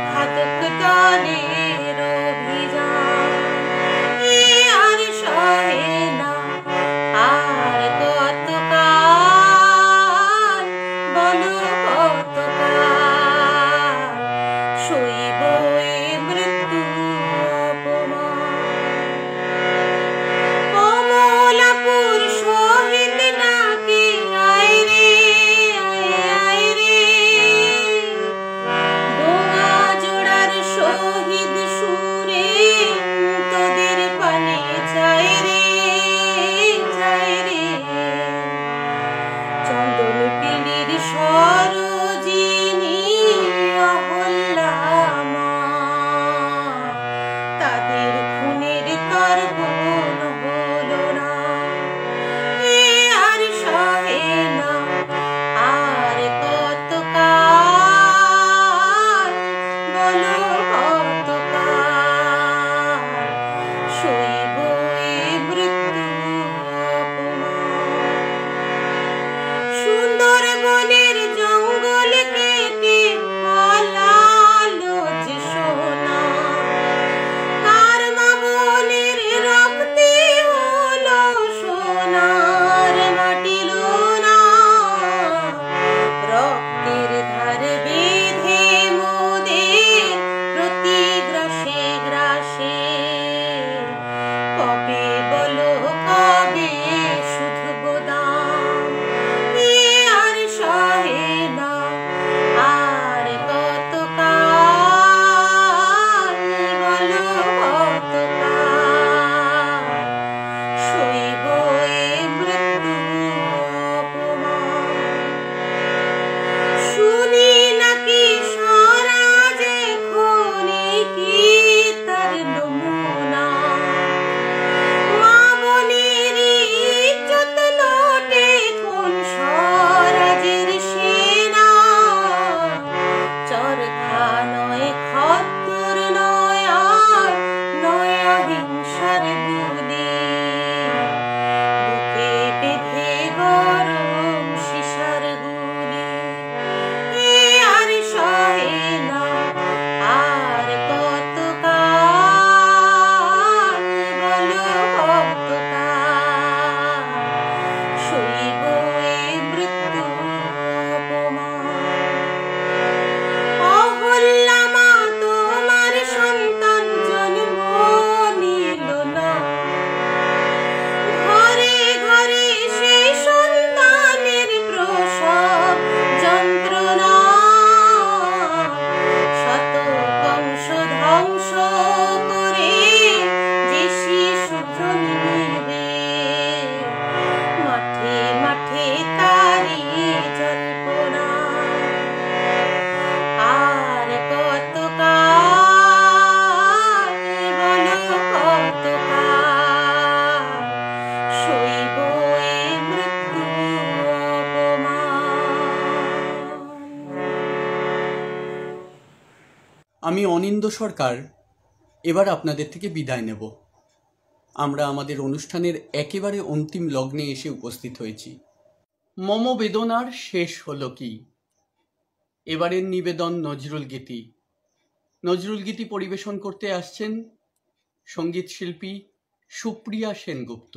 করে যে শিশু জন্মিবে, মাঠে মাঠে তারি জল্পনা। আর কতকাল বলো কতকাল সইব এ মৃত্যু অপমান। আমি অনিন্দ সরকার এবার আপনাদের থেকে বিদায় নেব। আমরা আমাদের অনুষ্ঠানের একেবারে অন্তিম লগ্নে এসে উপস্থিত হয়েছি। মম বেদনার শেষ হলো কি। এবারের নিবেদন নজরুল গীতি। নজরুল গীতি পরিবেশন করতে আসছেন সঙ্গীত শিল্পী সুপ্রিয়া সেনগুপ্ত।